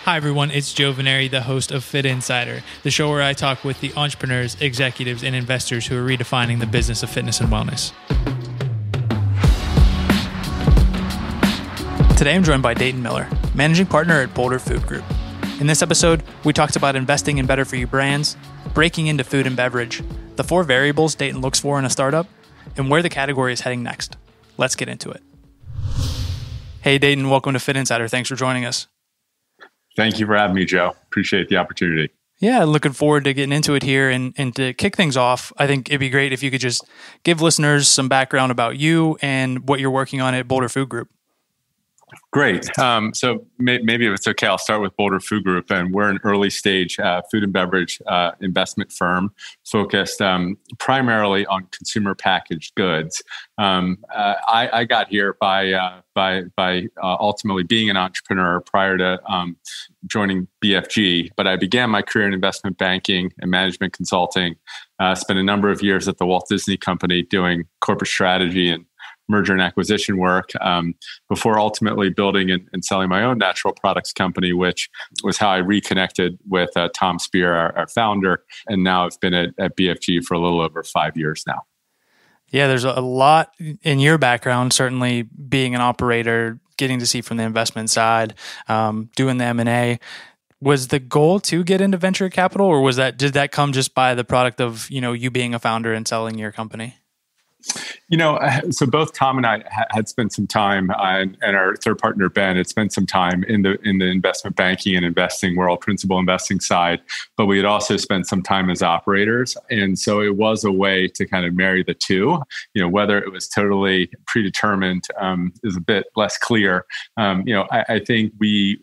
Hi, everyone. It's Joe Veneri, the host of Fit Insider, the show where I talk with the entrepreneurs, executives, and investors who are redefining the business of fitness and wellness. Today, I'm joined by Dayton Miller, managing partner at Boulder Food Group. In this episode, we talked about investing in better-for-you brands, breaking into food and beverage, the 4 variables Dayton looks for in a startup, and where the category is heading next. Let's get into it. Hey, Dayton, welcome to Fit Insider. Thanks for joining us. Thank you for having me, Joe. Appreciate the opportunity. Yeah, looking forward to getting into it here. And to kick things off, I think it'd be great if you could just give listeners some background about you and what you're working on at Boulder Food Group. Great. So maybe if it's okay, I'll start with Boulder Food Group. And we're an early stage food and beverage investment firm focused primarily on consumer packaged goods. I got here by ultimately being an entrepreneur prior to joining BFG. But I began my career in investment banking and management consulting. Spent a number of years at the Walt Disney Company doing corporate strategy and merger and acquisition work before ultimately building and selling my own natural products company, which was how I reconnected with Tom Spear, our founder. And now I've been at BFG for a little over 5 years now. Yeah, there's a lot in your background, certainly being an operator, getting to see from the investment side, doing the M&A. Was the goal to get into venture capital, or did that come just by the product of, you being a founder and selling your company? So both Tom and I had spent some time, and our third partner, Ben, had spent some time in the investment banking and investing world, principal investing side, but we had also spent some time as operators. And so it was a way to kind of marry the two. Whether it was totally predetermined is a bit less clear. I think we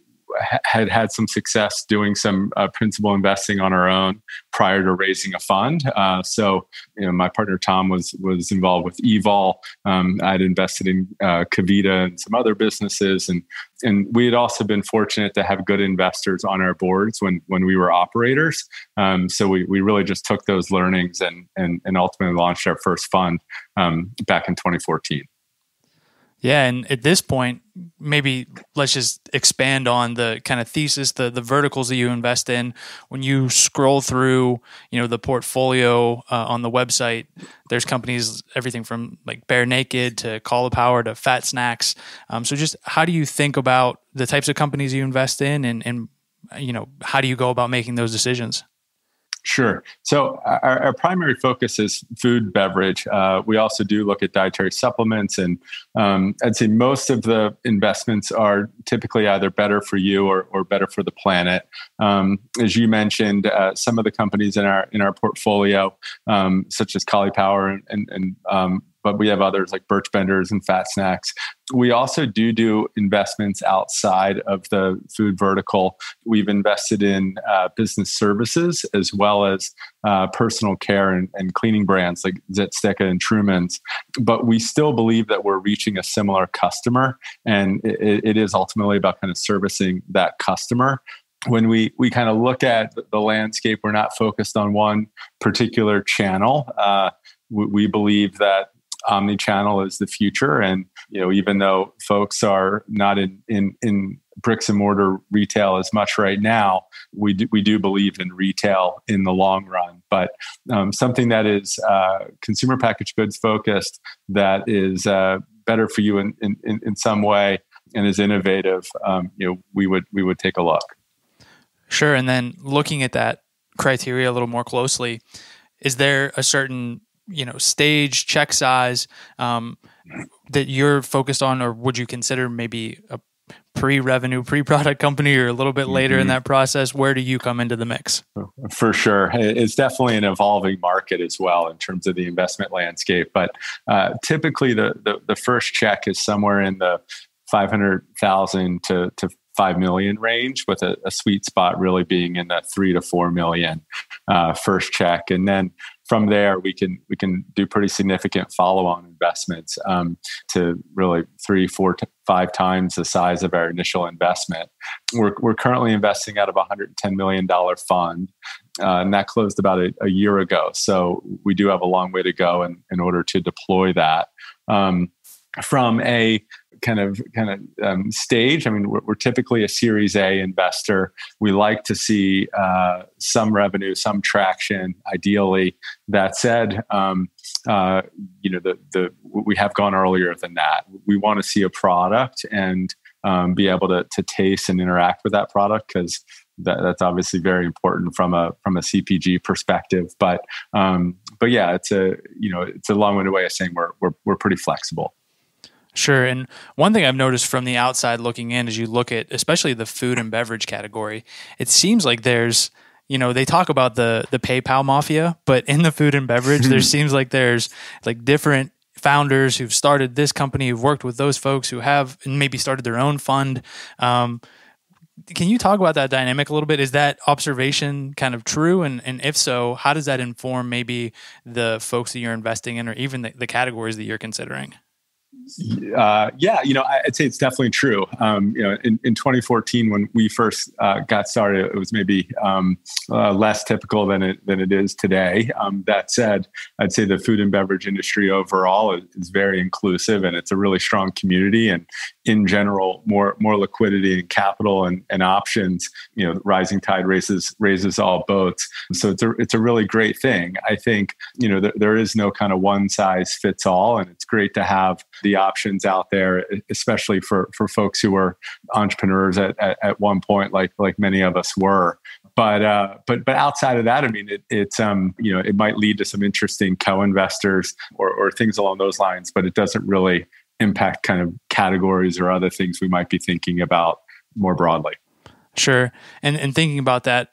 had some success doing some principal investing on our own prior to raising a fund. So my partner Tom was involved with Evol. I'd invested in Kavita and some other businesses, and we had also been fortunate to have good investors on our boards when we were operators. So we really just took those learnings and ultimately launched our first fund back in 2014. Yeah, and at this point, maybe let's just expand on the kind of thesis, the verticals that you invest in. When you scroll through, the portfolio on the website, there's companies, everything from like Bare Naked to Cauliflower to Fat Snacks. So just how do you think about the types of companies you invest in, and how do you go about making those decisions? Sure. So our primary focus is food, beverage. We also do look at dietary supplements, and I'd say most of the investments are typically either better for you or better for the planet. As you mentioned, some of the companies in our portfolio, such as Cauliflower but we have others like Birch Benders and Fat Snacks. We also do investments outside of the food vertical. We've invested in business services as well as personal care and cleaning brands like Zitsticka and Truman's. But we still believe that we're reaching a similar customer, and it is ultimately about kind of servicing that customer. When we kind of look at the landscape, we're not focused on one particular channel. We believe that omni-channel is the future. And, even though folks are not in bricks and mortar retail as much right now, we do believe in retail in the long run. But something that is consumer packaged goods focused, that is better for you in some way and is innovative, we would take a look. Sure. And then looking at that criteria a little more closely, is there a certain stage, check size that you're focused on, or would you consider maybe a pre-revenue, pre-product company, or a little bit later in that process? Where do you come into the mix? For sure. It's definitely an evolving market as well in terms of the investment landscape. But typically the first check is somewhere in the 500,000 to 5 million range, with a sweet spot really being in that 3 to 4 million first check. And then from there, we can do pretty significant follow-on investments to really 3, 4 to 5 times the size of our initial investment. We're currently investing out of a $110 million fund, and that closed about a year ago. So we do have a long way to go in order to deploy that. From a stage. I mean, we're typically a Series A investor. We like to see some revenue, some traction, ideally. That said, we have gone earlier than that. We want to see a product and be able to taste and interact with that product, because that's obviously very important from a CPG perspective. But yeah, it's a long-winded way of saying we're pretty flexible. Sure. And one thing I've noticed from the outside looking in, as you look at especially the food and beverage category, it seems like there's, they talk about the PayPal mafia, but in the food and beverage, there seems like there's like different founders who've started this company, who've worked with those folks who have and maybe started their own fund. Can you talk about that dynamic a little bit? Is that observation kind of true? And if so, how does that inform maybe the folks that you're investing in, or even the categories that you're considering? I'd say it's definitely true. In 2014, when we first got started, it was maybe less typical than it is today. That said, I'd say the food and beverage industry overall is very inclusive, and it's a really strong community. And in general, more liquidity and capital and options. Rising tide raises all boats. So it's a really great thing. I think there is no kind of one size fits all, and it's great to have the options out there, especially for folks who were entrepreneurs at one point, like many of us were. But outside of that, I mean, it might lead to some interesting co-investors or things along those lines, but it doesn't really impact kind of categories or other things we might be thinking about more broadly. Sure. And thinking about that,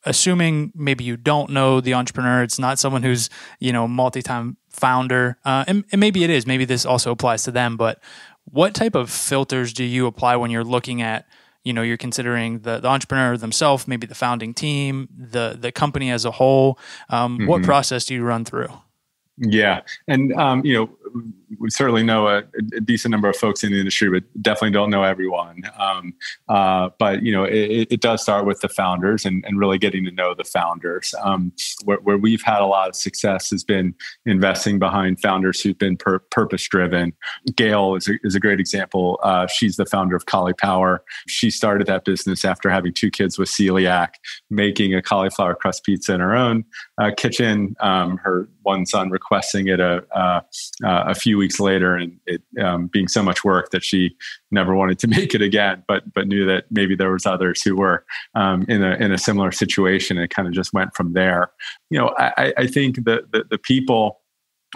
assuming maybe you don't know the entrepreneur, it's not someone who's, multi-time founder, and maybe it is, maybe this also applies to them, but what type of filters do you apply when you're looking at, you're considering the entrepreneur themselves, maybe the founding team, the company as a whole? What process do you run through? Yeah. And, we certainly know a decent number of folks in the industry, but definitely don't know everyone. But it does start with the founders and really getting to know the founders. Where we've had a lot of success has been investing behind founders who've been purpose-driven. Gail is a great example. She's the founder of Cauliflower. She started that business after having 2 kids with celiac, making a cauliflower crust pizza in her own kitchen. Her one son requesting it a few weeks later, and it being so much work that she never wanted to make it again, but knew that maybe there was others who were in a similar situation, and it kind of just went from there. I think the people,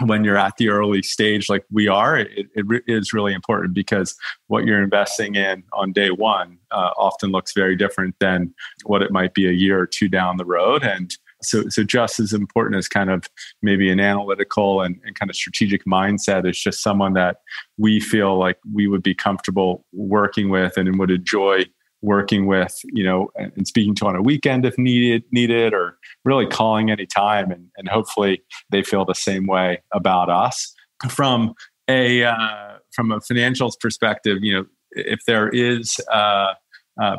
when you're at the early stage like we are, it is really important, because what you're investing in on day one often looks very different than what it might be a year or 2 down the road. And so just as important as kind of maybe an analytical and kind of strategic mindset is just someone that we feel like we would be comfortable working with and would enjoy working with, and speaking to on a weekend if needed, or really calling anytime. And hopefully they feel the same way about us. From a financials perspective, if there is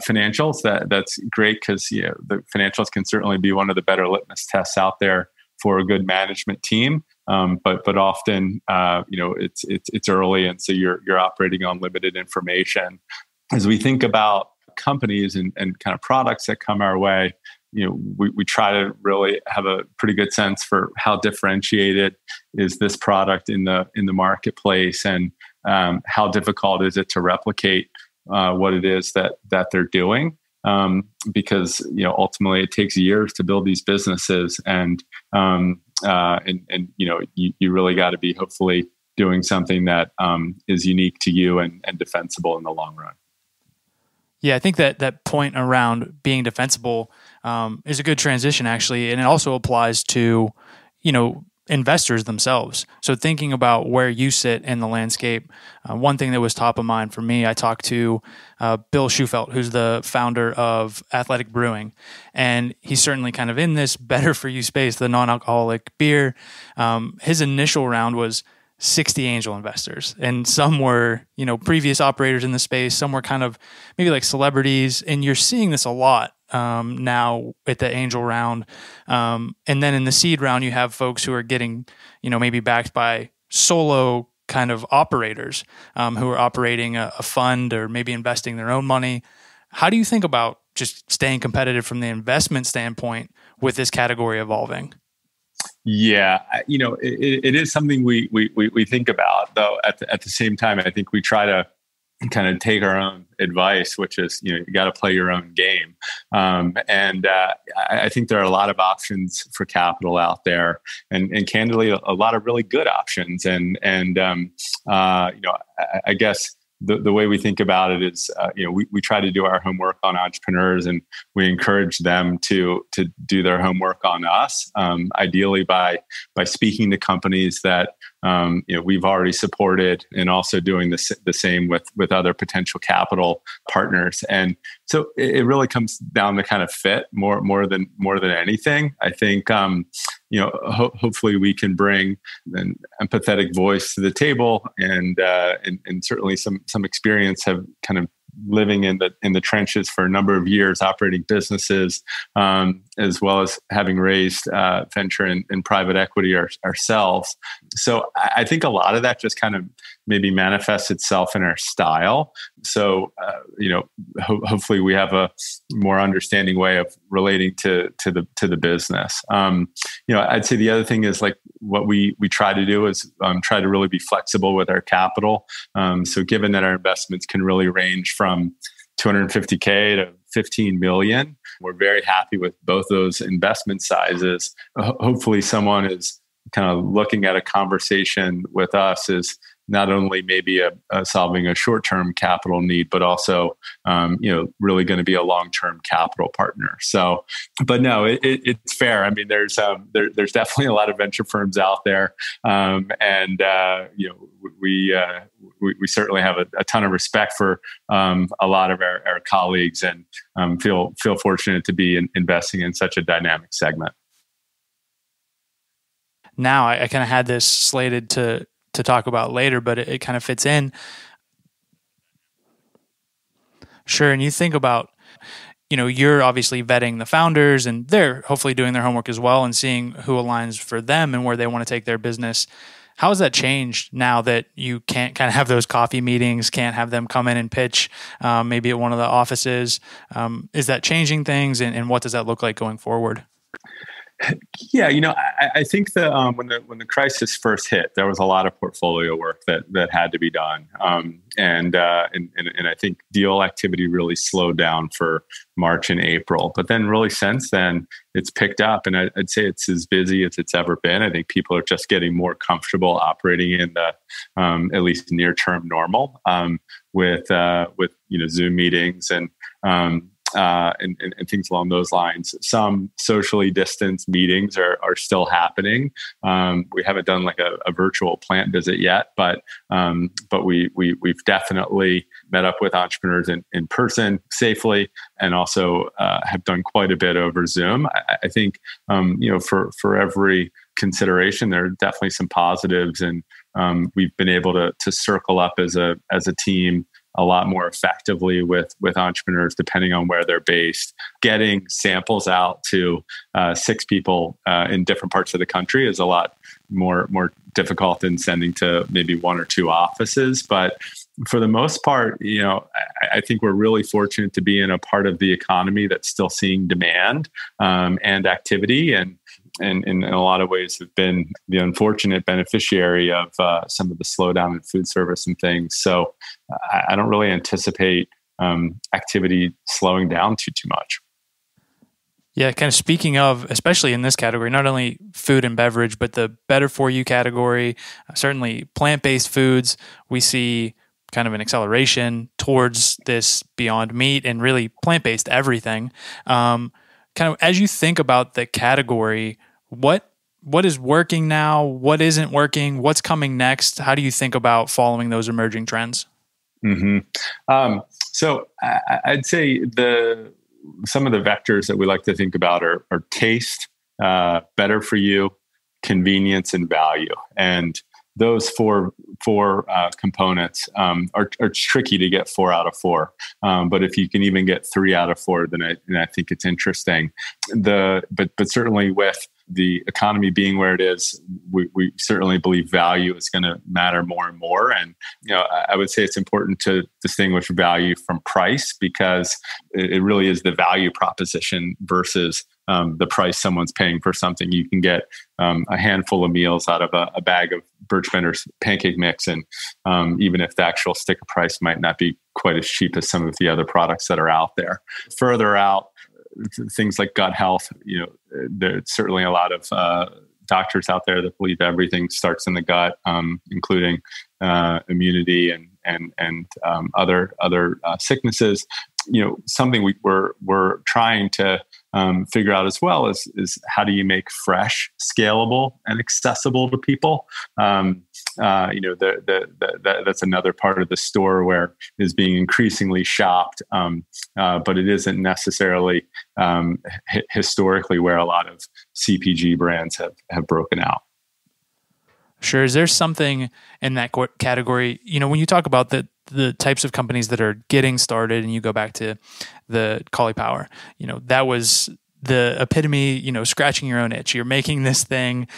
financials, that's great, because the financials can certainly be one of the better litmus tests out there for a good management team. But often, it's early, and so you're operating on limited information. As we think about companies and kind of products that come our way, we try to really have a pretty good sense for how differentiated is this product in the marketplace, and how difficult is it to replicate what it is that they're doing, because ultimately it takes years to build these businesses, and you really got to be hopefully doing something that is unique to you and defensible in the long run. Yeah, I think that point around being defensible is a good transition, actually, and it also applies to investors themselves. So thinking about where you sit in the landscape, one thing that was top of mind for me, I talked to Bill Schufelt, who's the founder of Athletic Brewing, and he's certainly kind of in this better for you space, the non-alcoholic beer. His initial round was 60 angel investors, and some were, previous operators in the space. Some were kind of maybe like celebrities, and you're seeing this a lot now at the angel round. And then in the seed round, you have folks who are getting, maybe backed by solo kind of operators who are operating a fund or maybe investing their own money. How do you think about just staying competitive from the investment standpoint with this category evolving? Yeah, it is something we think about, though. At the same time, I think we try to kind of take our own advice, which is, you got to play your own game. I think there are a lot of options for capital out there, and candidly, a lot of really good options. I guess the way we think about it is, we try to do our homework on entrepreneurs, and we encourage them to do their homework on us. Ideally, by speaking to companies that we've already supported, and also doing the same with other potential capital partners. And so it really comes down to kind of fit more than anything. I think hopefully we can bring an empathetic voice to the table, and certainly some experience, have kind of living in the trenches for a number of years, operating businesses, as well as having raised venture and private equity ourselves. So I think a lot of that just kind of maybe manifests itself in our style. So hopefully we have a more understanding way of relating to the business. I'd say the other thing is, like, what we try to do is try to really be flexible with our capital. So given that our investments can really range from $250K to $15 million, we're very happy with both those investment sizes. Hopefully someone is kind of looking at a conversation with us is not only maybe solving a short-term capital need, but also, really going to be a long-term capital partner. So, but no, it's fair. I mean, there's definitely a lot of venture firms out there, we certainly have a ton of respect for a lot of our colleagues, and feel fortunate to be investing in such a dynamic segment. Now, I kind of had this slated to talk about later, but it kind of fits in. Sure. And you think about, you're obviously vetting the founders, and they're hopefully doing their homework as well and seeing who aligns for them and where they want to take their business. How has that changed now that you can't kind of have those coffee meetings, can't have them come in and pitch maybe at one of the offices? Is that changing things, and what does that look like going forward? Yeah, I think that when the crisis first hit, there was a lot of portfolio work that had to be done, and I think deal activity really slowed down for March and April. But then, really since then, it's picked up, and I'd say it's as busy as it's ever been. I think people are just getting more comfortable operating in the at least near-term normal with Zoom meetings and things along those lines. Some socially distanced meetings are still happening. We haven't done like a virtual plant visit yet, but we've definitely met up with entrepreneurs in person safely, and also have done quite a bit over Zoom. I think for every consideration, there are definitely some positives, and we've been able to circle up as a team a lot more effectively with entrepreneurs, depending on where they're based. Getting samples out to 6 people in different parts of the country is a lot more difficult than sending to maybe 1 or 2 offices. But for the most part, I think we're really fortunate to be in a part of the economy that's still seeing demand and activity, and in a lot of ways have been the unfortunate beneficiary of some of the slowdown in food service and things. So I don't really anticipate activity slowing down too much. Yeah, kind of speaking of, especially in this category, not only food and beverage, but the better for you category, certainly plant-based foods, we see kind of an acceleration towards this beyond meat and really plant-based everything. Kind of as you think about the category, what is working now? What isn't working? What's coming next? How do you think about following those emerging trends? Mm-hmm. So I'd say some of the vectors that we like to think about are taste, better for you, convenience, and value. And those four components are tricky to get 4 out of 4. But if you can even get 3 out of 4, then I think it's interesting. But certainly with the economy being where it is, we certainly believe value is going to matter more and more. And I would say it's important to distinguish value from price, because it really is the value proposition versus the price someone's paying for something. You can get a handful of meals out of a bag of Birch Bender's pancake mix, and even if the actual sticker price might not be quite as cheap as some of the other products that are out there. Further out, things like gut health, there's certainly a lot of doctors out there that believe everything starts in the gut, including immunity and other sicknesses. Something we're trying to figure out as well is how do you make fresh scalable and accessible to people? That's another part of the store where is being increasingly shopped, but it isn't necessarily historically where a lot of CPG brands have broken out. Sure. Is there something in that category, when you talk about the types of companies that are getting started, and you go back to the Cauliflower, that was the epitome, scratching your own itch. You're making this thing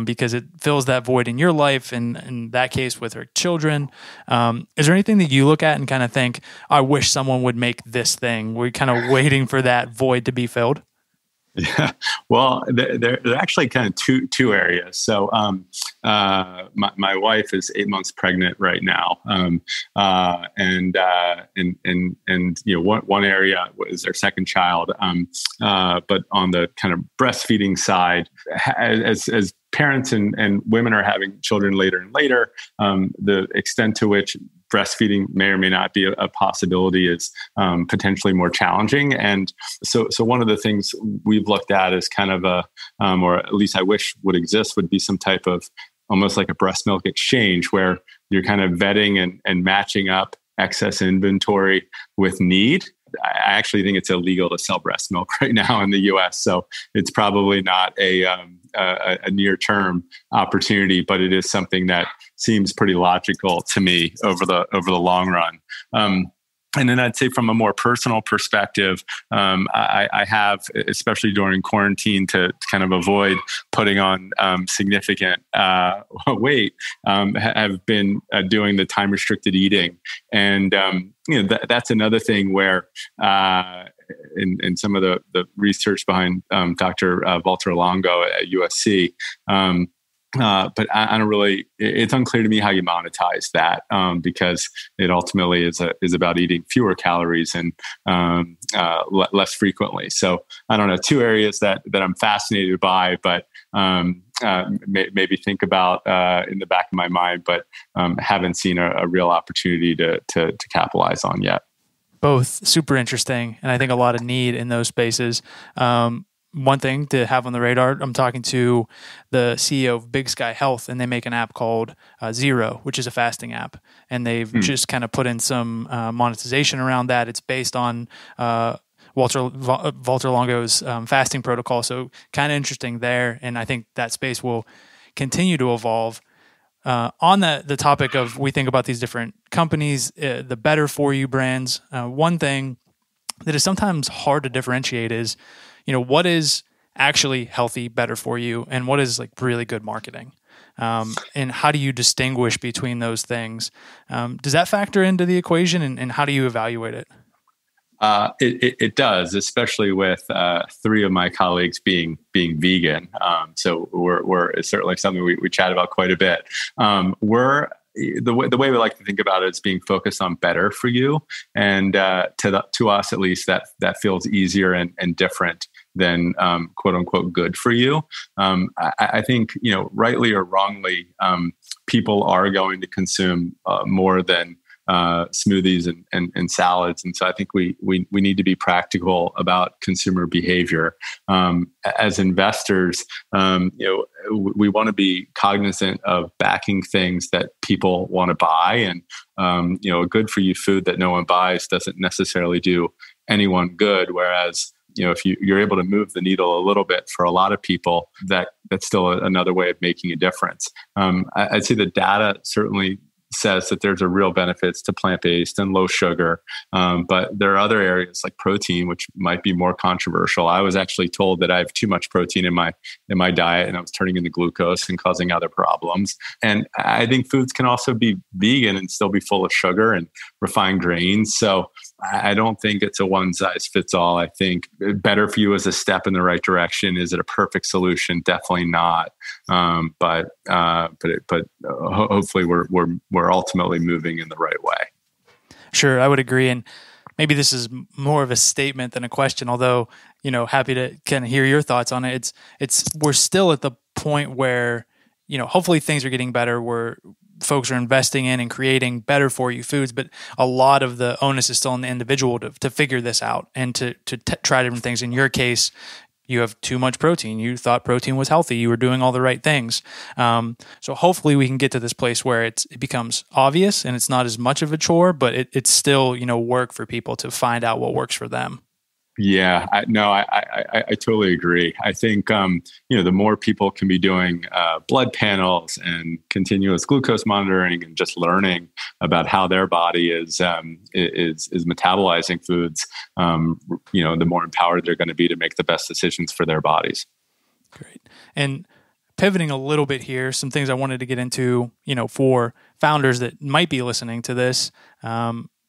because it fills that void in your life, and in that case with her children. Is there anything that you look at and kind of think, I wish someone would make this thing? We're kind of waiting for that void to be filled? Yeah, well, there are actually kind of two areas. So, my wife is 8 months pregnant right now, and one area is their second child. But on the kind of breastfeeding side, as parents and women are having children later and later, the extent to which breastfeeding may or may not be a possibility is potentially more challenging. And so one of the things we've looked at is kind of or at least I wish would exist, would be some type of almost like a breast milk exchange, where you're kind of vetting and matching up excess inventory with need. I actually think it's illegal to sell breast milk right now in the U.S., so it's probably not a near-term opportunity, but it is something that seems pretty logical to me over the long run. And then I'd say from a more personal perspective, I have, especially during quarantine, to kind of avoid putting on significant weight, have been doing the time restricted eating. And that's another thing where in some of the research behind Dr. Walter Longo at USC, but I don't really, it's unclear to me how you monetize that, because it ultimately is about eating fewer calories and less frequently. So I don't know, two areas that I'm fascinated by, but maybe think about in the back of my mind, but haven't seen a real opportunity to capitalize on yet. Both super interesting, and I think a lot of need in those spaces. One thing to have on the radar, I'm talking to the CEO of Big Sky Health, and they make an app called Zero, which is a fasting app. And they've just kind of put in some monetization around that. It's based on Walter Longo's fasting protocol. So kind of interesting there. And I think that space will continue to evolve. On the topic of, we think about these different companies, the better for you brands, one thing that is sometimes hard to differentiate is, what is actually healthy, better for you, and what is like really good marketing? And how do you distinguish between those things? Does that factor into the equation, and how do you evaluate it? It does, especially with three of my colleagues being vegan. So it's certainly something we chat about quite a bit. The way we like to think about it is being focused on better for you, and to us at least, that feels easier and different than quote unquote good for you. I think rightly or wrongly, people are going to consume more than smoothies and salads, and so I think we need to be practical about consumer behavior. As investors, we want to be cognizant of backing things that people want to buy, and a good for you food that no one buys doesn't necessarily do anyone good. Whereas if you're able to move the needle a little bit for a lot of people, that's still another way of making a difference. I'd say the data certainly says that there's a real benefits to plant-based and low sugar. But there are other areas like protein, which might be more controversial. I was actually told that I have too much protein in my diet, and I was turning into glucose and causing other problems. And I think foods can also be vegan and still be full of sugar and refined grains. So I don't think it's a one size fits all. I think better for you is a step in the right direction. Is it a perfect solution? Definitely not. But hopefully we're ultimately moving in the right way. Sure, I would agree. And maybe this is more of a statement than a question, although, happy to kind of hear your thoughts on it. We're still at the point where, hopefully things are getting better, where folks are investing in and creating better for you foods, but a lot of the onus is still on the individual to figure this out and to try different things. In your case, you have too much protein. You thought protein was healthy. You were doing all the right things. So hopefully we can get to this place where it becomes obvious and it's not as much of a chore, but it's still, work for people to find out what works for them. Yeah, I totally agree. I think, the more people can be doing blood panels and continuous glucose monitoring and just learning about how their body is metabolizing foods, the more empowered they're going to be to make the best decisions for their bodies. Great. And pivoting a little bit here, some things I wanted to get into, for founders that might be listening to this,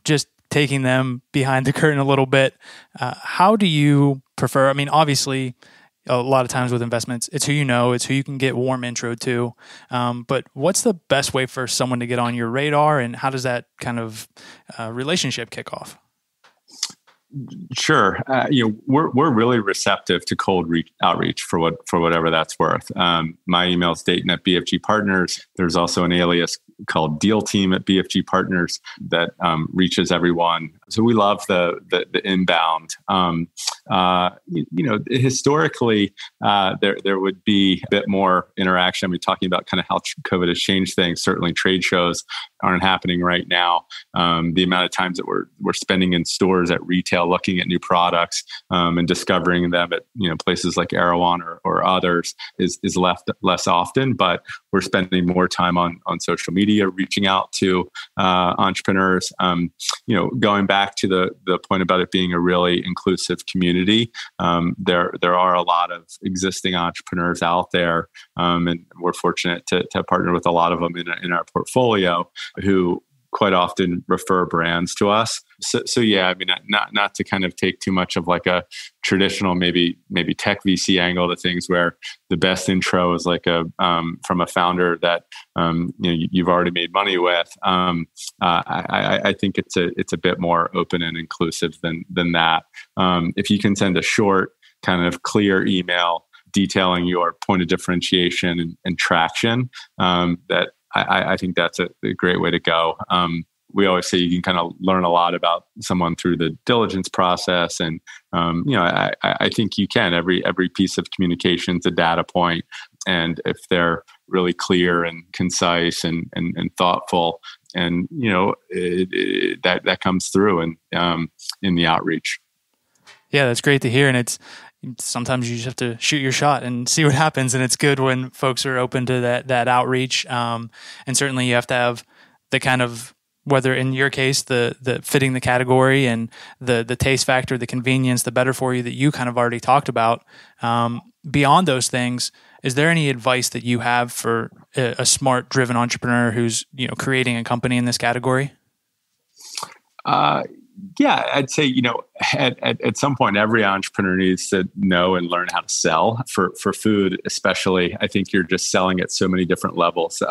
just taking them behind the curtain a little bit. How do you prefer? I mean, obviously, a lot of times with investments, it's who you know, it's who you can get warm intro to. But what's the best way for someone to get on your radar, and how does that kind of relationship kick off? Sure. We're really receptive to cold outreach for whatever that's worth. My email is Dayton at BFG Partners. There's also an alias called Deal Team at BFG Partners that reaches everyone. So we love the inbound. Historically, there would be a bit more interaction. I mean, talking about kind of how COVID has changed things. Certainly, trade shows aren't happening right now. The amount of times that we're spending in stores at retail, looking at new products and discovering them at places like Erewhon or others is less often. But we're spending more time on social media, reaching out to entrepreneurs. Going back to the point about it being a really inclusive community, there are a lot of existing entrepreneurs out there, and we're fortunate to partner with a lot of them in our portfolio who quite often refer brands to us. So yeah, I mean, not to kind of take too much of like a traditional maybe tech VC angle to things where the best intro is like from a founder that you've already made money with. I think it's a bit more open and inclusive than that. If you can send a short, kind of clear email detailing your point of differentiation and traction, that I think that's a great way to go. We always say you can kind of learn a lot about someone through the diligence process. And, I think you can. Every piece of communication is a data point. And if they're really clear and concise and thoughtful, and, that comes through in the outreach. Yeah, that's great to hear. And sometimes you just have to shoot your shot and see what happens. And it's good when folks are open to that outreach. And certainly you have to have the kind of, whether in your case, the fitting the category and the taste factor, the convenience, the better for you that you kind of already talked about. Beyond those things, is there any advice that you have for a smart, driven entrepreneur who's, creating a company in this category? Yeah, I'd say, at some point, every entrepreneur needs to know and learn how to sell for food, especially. I think you're just selling at so many different levels.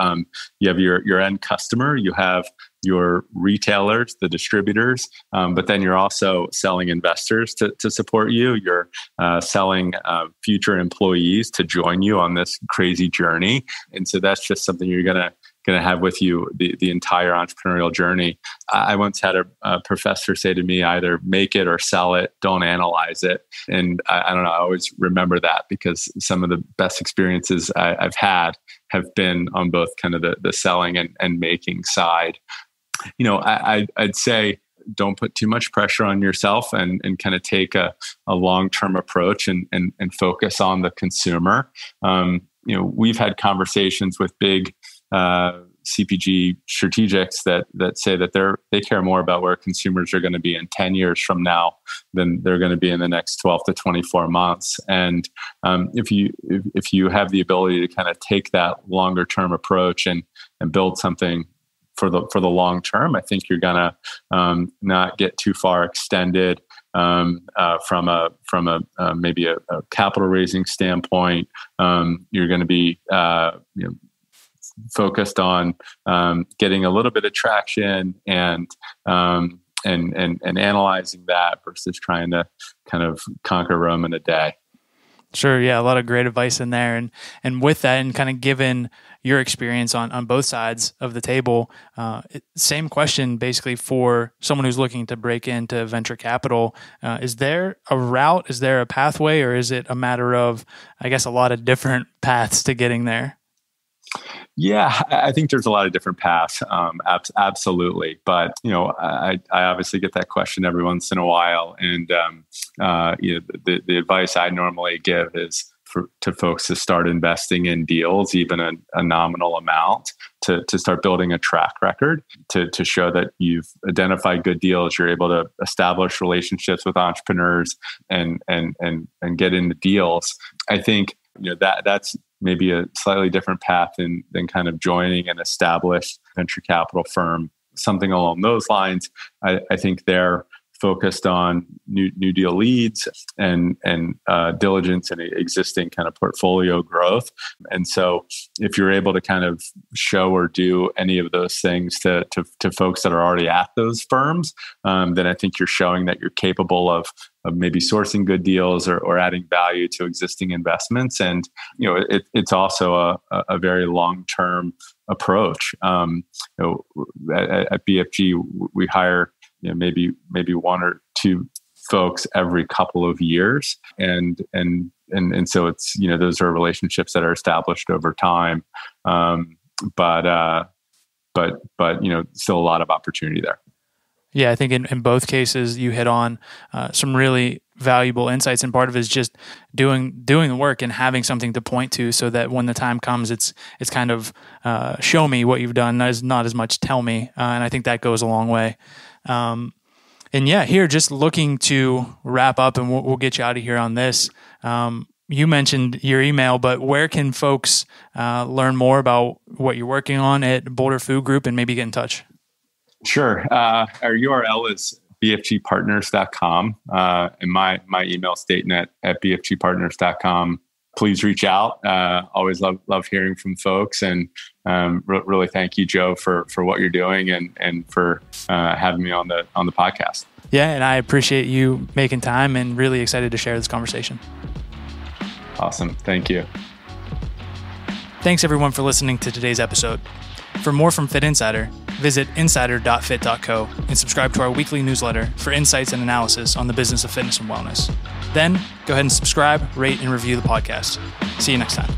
You have your end customer, you have your retailers, the distributors, but then you're also selling investors to support you. You're selling future employees to join you on this crazy journey. And so that's just something you're going to have with you the entire entrepreneurial journey. I once had a professor say to me, either make it or sell it, don't analyze it. And I don't know, I always remember that because some of the best experiences I've had have been on both kind of the selling and making side. I'd say don't put too much pressure on yourself and kind of take a long-term approach and focus on the consumer. We've had conversations with big CPG strategics that say that they care more about where consumers are going to be in 10 years from now than they're going to be in the next 12 to 24 months. And if you have the ability to kind of take that longer term approach and build something for the long term, I think you're gonna not get too far extended from a maybe a capital raising standpoint. You're going to be focused on getting a little bit of traction and analyzing that versus trying to kind of conquer Rome in a day. Sure. Yeah. A lot of great advice in there. And with that, and kind of given your experience on both sides of the table, same question basically for someone who's looking to break into venture capital. Is there a route? Is there a pathway? Or is it a matter of, I guess, a lot of different paths to getting there? Yeah, I think there's a lot of different paths. Absolutely. But, I obviously get that question every once in a while. And, the advice I normally give is to folks to start investing in deals, even a nominal amount, to start building a track record, to show that you've identified good deals, you're able to establish relationships with entrepreneurs and get into deals. I think, that's maybe a slightly different path than kind of joining an established venture capital firm, something along those lines. I think they're focused on new deal leads and diligence and existing kind of portfolio growth. And so if you're able to kind of show or do any of those things to folks that are already at those firms, then I think you're showing that you're capable of maybe sourcing good deals or adding value to existing investments. And, it's also a very long-term approach. At BFG, we hire maybe one or two folks every couple of years, and so it's those are relationships that are established over time, but still a lot of opportunity there. Yeah, I think in both cases you hit on some really valuable insights, and part of it is just doing the work and having something to point to, so that when the time comes, it's kind of show me what you've done, not as much tell me, and I think that goes a long way. And yeah, here just looking to wrap up, and we'll get you out of here on this. You mentioned your email, but where can folks learn more about what you're working on at Boulder Food Group and maybe get in touch? Sure. Our URL is bfgpartners.com, and my email is Dayton at bfgpartners.com. Please reach out. Always love hearing from folks, and really thank you, Joe, for what you're doing and for having me on the podcast. Yeah, and I appreciate you making time, and really excited to share this conversation. Awesome. Thank you. Thanks everyone for listening to today's episode. For more from Fit Insider, visit insider.fit.co and subscribe to our weekly newsletter for insights and analysis on the business of fitness and wellness. Then, go ahead and subscribe, rate, and review the podcast. See you next time.